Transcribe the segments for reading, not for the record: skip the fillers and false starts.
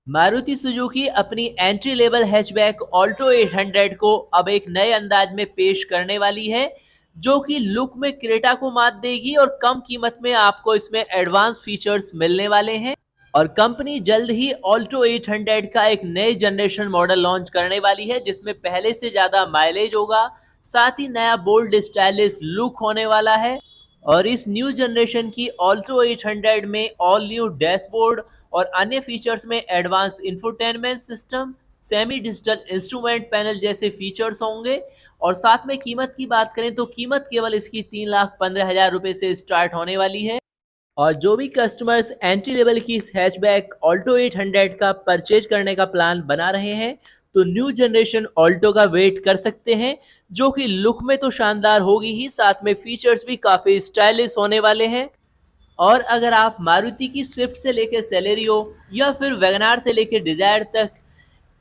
Maruti Suzuki अपनी entry level hatchback Alto 800 को अब एक नए अंदाज में पेश करने वाली है, जो कि लुक में क्रेटा को मात देगी और कम कीमत में आपको इसमें एडवांस फीचर्स मिलने वाले हैं। और कंपनी जल्द ही ऑल्टो 800 का एक नए जनरेशन मॉडल लॉन्च करने वाली है, जिसमें पहले से ज़्यादा माइलेज होगा, साथ ही नया बोल्ड स्टाइलिश लुक होने वाला है। और इस न्यू जनरेशन की ऑल्टो 800 में ऑल न्यू डैशबोर्ड और अन्य फीचर्स में advance infotainment system, semi digital instrument panel जैसे फीचर्स होंगे। और साथ में कीमत की बात करें तो कीमत केवल इसकी 3,15,000 रुपये से स्टार्ट होने वाली है। और जो भी कस्टमर्स एंट्री लेवल की इस हैचबैक ऑल्टो 800 का परचेज करने का प्लान बना रहे हैं, तो न्यू जनरेशन ऑल्टो का वेट कर सकते हैं, जो कि लुक में तो शानदार होगी ही, साथ में फीचर्स भी काफ़ी स्टाइलिश होने वाले हैं। और अगर आप मारुति की स्विफ्ट से लेकर सेलेरियो या फिर वैगनार से लेकर डिजायर तक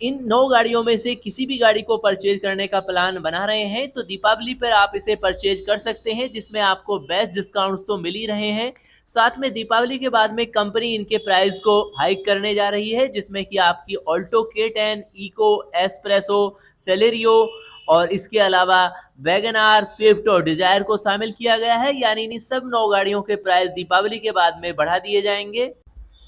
इन 9 गाड़ियों में से किसी भी गाड़ी को परचेज करने का प्लान बना रहे हैं, तो दीपावली पर आप इसे परचेज कर सकते हैं, जिसमें आपको बेस्ट डिस्काउंट्स तो मिल ही रहे हैं। साथ में दीपावली के बाद में कंपनी इनके प्राइस को हाइक करने जा रही है, जिसमें कि आपकी Alto K10, eco, espresso, Celerio और इसके अलावा वैगनार, स्विफ्ट और डिजायर को शामिल किया गया है। यानी इन सब 9 गाड़ियों के प्राइस दीपावली के बाद में बढ़ा दिए जाएंगे।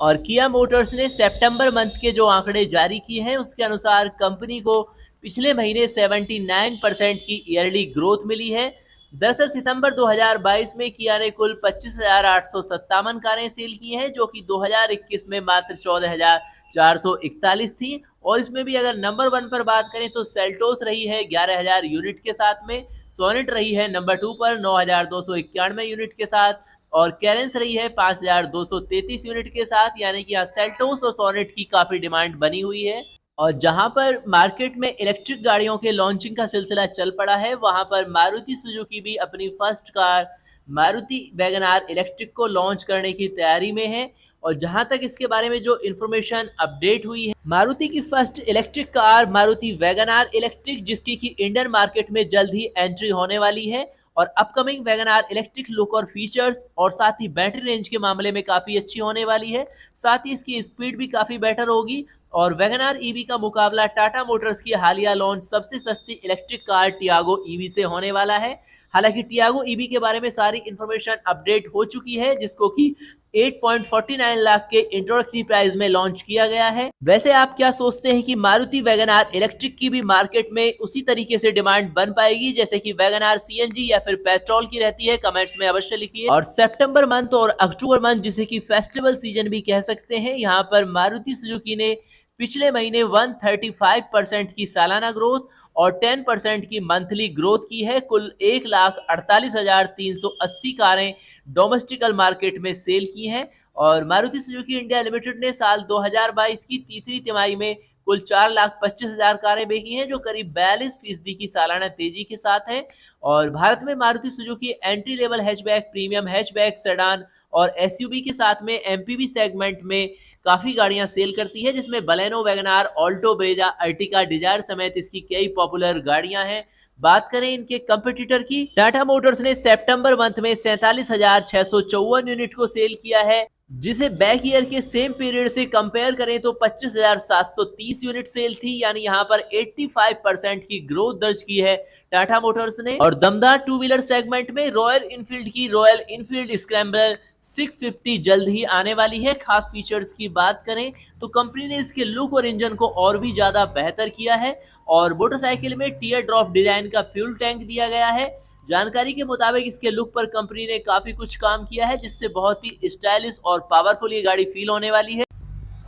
और किया मोटर्स ने सितंबर मंथ के जो आंकड़े जारी किए हैं, उसके अनुसार कंपनी को पिछले महीने 79% की ईयरली ग्रोथ मिली है। दरअसल सितंबर 2022 में किया ने कुल 25,857 कारें सेल की हैं, जो कि 2021 में मात्र 14,441 थी। और इसमें भी अगर नंबर 1 पर बात करें तो सेल्टोस रही है 11,000 यूनिट के साथ में, सोनेट रही है नंबर 2 पर 9,291 यूनिट के साथ, और कैरेंस रही है 5,233 यूनिट के साथ। यानी कि यहाँ सेल्टोस और सोनेट की काफ़ी डिमांड बनी हुई है। और जहां पर मार्केट में इलेक्ट्रिक गाड़ियों के लॉन्चिंग का सिलसिला चल पड़ा है, वहां पर मारुति सुजुकी भी अपनी first car Maruti WagonR electric को लॉन्च करने की तैयारी में है। और जहां तक इसके बारे में जो इन्फॉर्मेशन अपडेट हुई है, मारुति की first electric car Maruti WagonR electric, जिसकी की इंडियन मार्केट में जल्द ही एंट्री होने वाली है। और अपकमिंग वैगनार इलेक्ट्रिक लुक और फीचर्स और साथ ही बैटरी रेंज के मामले में काफ़ी अच्छी होने वाली है। साथ ही इसकी स्पीड भी काफ़ी बेटर होगी। और वैगनार ईवी का मुकाबला टाटा मोटर्स की हालिया लॉन्च सबसे सस्ती इलेक्ट्रिक कार टियागो ईवी से होने वाला है। हालांकि टियागो ईवी के बारे में सारी इंफॉर्मेशन अपडेट हो चुकी है, जिसको कि 8.49 लाख के इंट्रोडक्टरी प्राइस में लॉन्च किया गया है। वैसे आप क्या सोचते हैं कि मारुति वैगनार इलेक्ट्रिक की भी मार्केट में उसी तरीके से डिमांड बन पाएगी जैसे कि वैगनार सीएनजी या फिर पेट्रोल की रहती है? कमेंट्स में अवश्य लिखिए। और सितंबर मंथ और अक्टूबर मंथ, जिसे कि फेस्टिवल सीजन भी कह सकते हैं, यहाँ पर मारुति सुजुकी ने पिछले महीने 135% की सालाना ग्रोथ और 10% की मंथली ग्रोथ की है। कुल 1,48,380 कारें डोमेस्टिकल मार्केट में सेल की हैं। और मारुति सुजुकी इंडिया लिमिटेड ने साल 2022 की तीसरी तिमाही में कुल 4,25,000 कारें बेची हैं, जो करीब 42% की सालाना तेजी के साथ है। और भारत में Maruti Suzuki entry level hatchback, premium hatchback, sedan और एसयूवी के साथ में एमपीवी सेगमेंट में काफ़ी गाड़ियां सेल करती है, जिसमें Baleno, WagonR, Alto, Brezza, Ertiga, Dzire समेत इसकी कई पॉपुलर गाड़ियां हैं। बात करें इनके कंपटीटर की, टाटा मोटर्स ने सितंबर मंथ में 47,654 यूनिट को सेल किया है, जिसे बैक ईयर के सेम पीरियड से कंपेयर करें तो 25,730 यूनिट सेल थी। यानी यहां पर 85% की ग्रोथ दर्ज की है टाटा मोटर्स ने। और दमदार टू व्हीलर सेगमेंट में रॉयल इनफील्ड की रॉयल इनफील्ड स्क्रैम्बलर 650 जल्द ही आने वाली है। खास फीचर्स की बात करें तो कंपनी ने इसके लुक और इंजन को और भी ज्यादा बेहतर किया है। और मोटरसाइकिल में टीयर ड्रॉप डिजाइन का फ्यूल टैंक दिया गया है। जानकारी के मुताबिक इसके लुक पर कंपनी ने काफी कुछ काम किया है, जिससे बहुत ही स्टाइलिश और पावरफुल ये गाड़ी फील होने वाली है।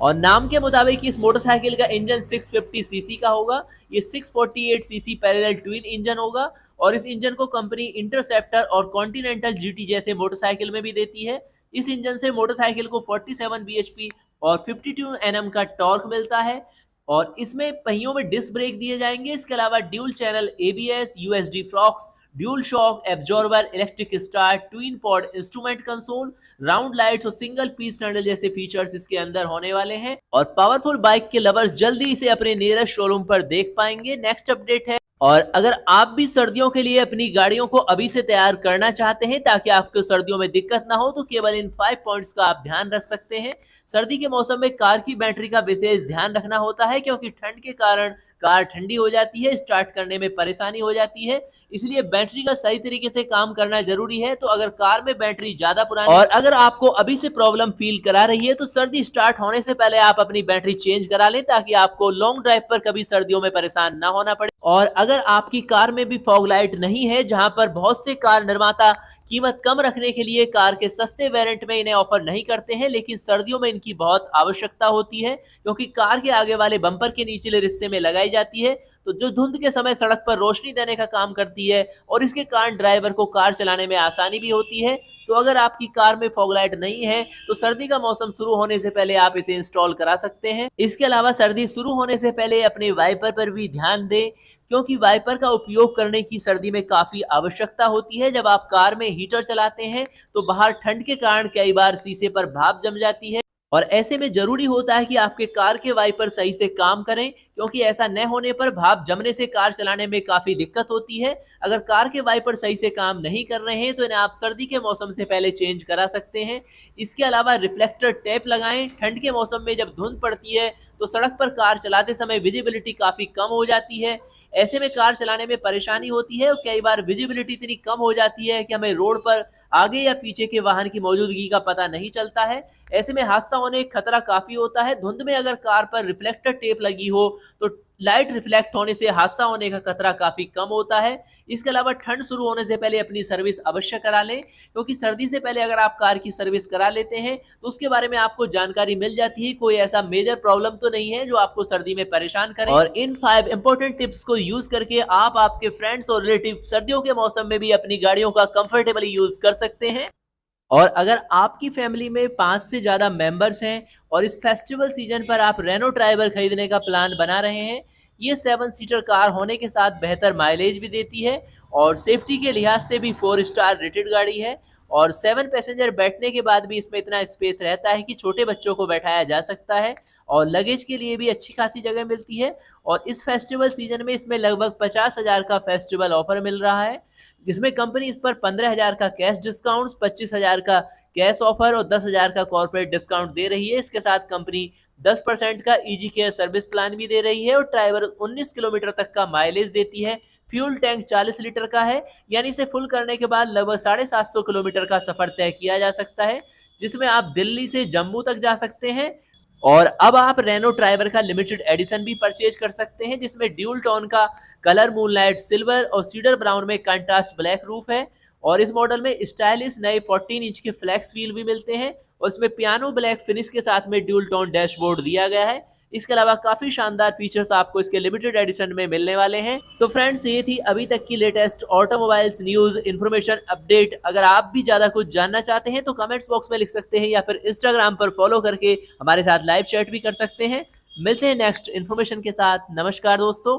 और नाम के मुताबिक इस मोटरसाइकिल का इंजन 650 सीसी का होगा। ये 648 सीसी पैरेलल ट्विन इंजन होगा। और इस इंजन को कंपनी इंटरसेप्टर और कॉन्टिनेंटल जीटी जैसे मोटरसाइकिल में भी देती है। इस इंजन से मोटरसाइकिल को 47 bhp और 52 Nm का टॉर्क मिलता है। और इसमें पहियों में डिस्क ब्रेक दिए जाएंगे। इसके अलावा dual channel ABS, USD forks, dual shock absorber, electric start, twin pod instrument console, round lights और सिंगल पीस टनल जैसे फीचर्स इसके अंदर होने वाले हैं। और पावरफुल बाइक के लवर्स जल्दी इसे अपने नियरेस्ट शोरूम पर देख पाएंगे। नेक्स्ट अपडेट है और अगर आप भी सर्दियों के लिए अपनी गाड़ियों को अभी से तैयार करना चाहते हैं ताकि आपको सर्दियों में दिक्कत ना हो, तो केवल इन 5 पॉइंट्स का आप ध्यान रख सकते हैं। सर्दी के मौसम में कार की बैटरी का विशेष ध्यान रखना होता है, क्योंकि ठंड के कारण कार ठंडी हो जाती है, स्टार्ट करने में परेशानी हो जाती है। इसलिए बैटरी का सही तरीके से काम करना ज़रूरी है। तो अगर कार में बैटरी ज़्यादा पुरानी और अगर आपको अभी से प्रॉब्लम फ़ील करा रही है, तो सर्दी स्टार्ट होने से पहले आप अपनी बैटरी चेंज करा लें, ताकि आपको लॉन्ग ड्राइव पर कभी सर्दियों में परेशान ना होना पड़े। और अगर आपकी कार में भी फॉग लाइट नहीं है, जहां पर बहुत से कार निर्माता कीमत कम रखने के लिए कार के सस्ते वेरिएंट में इन्हें ऑफर नहीं करते हैं, लेकिन सर्दियों में इनकी बहुत आवश्यकता होती है, क्योंकि कार के आगे वाले बम्पर के निचले हिस्से में लगाई जाती है, तो जो धुंध के समय सड़क पर रोशनी देने का काम करती है और इसके कारण ड्राइवर को कार चलाने में आसानी भी होती है। तो अगर आपकी कार में फॉग लाइट नहीं है, तो सर्दी का मौसम शुरू होने से पहले आप इसे इंस्टॉल करा सकते हैं। इसके अलावा सर्दी शुरू होने से पहले अपने वाइपर पर भी ध्यान दें, क्योंकि वाइपर का उपयोग करने की सर्दी में काफ़ी आवश्यकता होती है। जब आप कार में हीटर चलाते हैं, तो बाहर ठंड के कारण कई बार शीशे पर भाप जम जाती है, और ऐसे में ज़रूरी होता है कि आपके कार के वाइपर सही से काम करें, क्योंकि ऐसा न होने पर भाप जमने से कार चलाने में काफ़ी दिक्कत होती है। अगर कार के वाइपर सही से काम नहीं कर रहे हैं, तो इन्हें आप सर्दी के मौसम से पहले चेंज करा सकते हैं। इसके अलावा रिफ्लेक्टर टेप लगाएं। ठंड के मौसम में जब धुंध पड़ती है, तो सड़क पर कार चलाते समय विजिबिलिटी काफ़ी कम हो जाती है। ऐसे में कार चलाने में परेशानी होती है और कई बार विजिबिलिटी इतनी कम हो जाती है कि हमें रोड पर आगे या पीछे के वाहन की मौजूदगी का पता नहीं चलता है। ऐसे में हादसा होने का खतरा काफ़ी होता है। धुंध में अगर कार पर रिफ्लेक्टर टेप लगी हो, तो लाइट रिफ्लेक्ट होने से हादसा होने का खतरा काफ़ी कम होता है। इसके अलावा ठंड शुरू होने से पहले अपनी सर्विस अवश्य करा लें, क्योंकि सर्दी से पहले अगर आप कार की सर्विस करा लेते हैं, तो उसके बारे में आपको जानकारी मिल जाती है, कोई ऐसा मेजर प्रॉब्लम तो नहीं है जो आपको सर्दी में परेशान करे। और इन 5 इंपॉर्टेंट टिप्स को यूज़ करके आप आपके फ्रेंड्स और रिलेटिव सर्दियों के मौसम में भी अपनी गाड़ियों का कंफर्टेबली यूज़ कर सकते हैं। और अगर आपकी फैमिली में 5 से ज़्यादा मेंबर्स हैं और इस फेस्टिवल सीजन पर आप रेनो ट्राइबर खरीदने का प्लान बना रहे हैं, ये 7 सीटर कार होने के साथ बेहतर माइलेज भी देती है और सेफ्टी के लिहाज से भी 4 स्टार रेटेड गाड़ी है। और 7 पैसेंजर बैठने के बाद भी इसमें इतना स्पेस रहता है कि छोटे बच्चों को बैठाया जा सकता है, और लगेज के लिए भी अच्छी खासी जगह मिलती है। और इस फेस्टिवल सीजन में इसमें लगभग 50,000 का फेस्टिवल ऑफर मिल रहा है, जिसमें कंपनी इस पर 15,000 का कैश डिस्काउंट, 25,000 का कैश ऑफर और 10,000 का कॉर्पोरेट डिस्काउंट दे रही है। इसके साथ कंपनी 10% का इजी केयर सर्विस प्लान भी दे रही है और ड्राइवर 19 किलोमीटर तक का माइलेज देती है। फ्यूल टैंक 40 लीटर का है, यानी इसे फुल करने के बाद लगभग 750 किलोमीटर का सफर तय किया जा सकता है, जिसमें आप दिल्ली से जम्मू तक जा सकते हैं। और अब आप रेनो ट्राइबर का लिमिटेड एडिशन भी परचेज कर सकते हैं, जिसमें ड्यूल टोन का कलर मूनलाइट सिल्वर और सीडर ब्राउन में कंट्रास्ट ब्लैक रूफ है। और इस मॉडल में स्टाइलिश नए 14 इंच के फ्लैक्स व्हील भी मिलते हैं और इसमें पियानो ब्लैक फिनिश के साथ में ड्यूल टोन डैशबोर्ड दिया गया है। इसके अलावा काफ़ी शानदार फीचर्स आपको इसके लिमिटेड एडिशन में मिलने वाले हैं। तो फ्रेंड्स, ये थी अभी तक की latest automobiles news information update. अगर आप भी ज़्यादा कुछ जानना चाहते हैं तो कमेंट्स बॉक्स में लिख सकते हैं या फिर इंस्टाग्राम पर फॉलो करके हमारे साथ लाइव चैट भी कर सकते हैं। मिलते हैं नेक्स्ट इन्फॉर्मेशन के साथ। नमस्कार दोस्तों।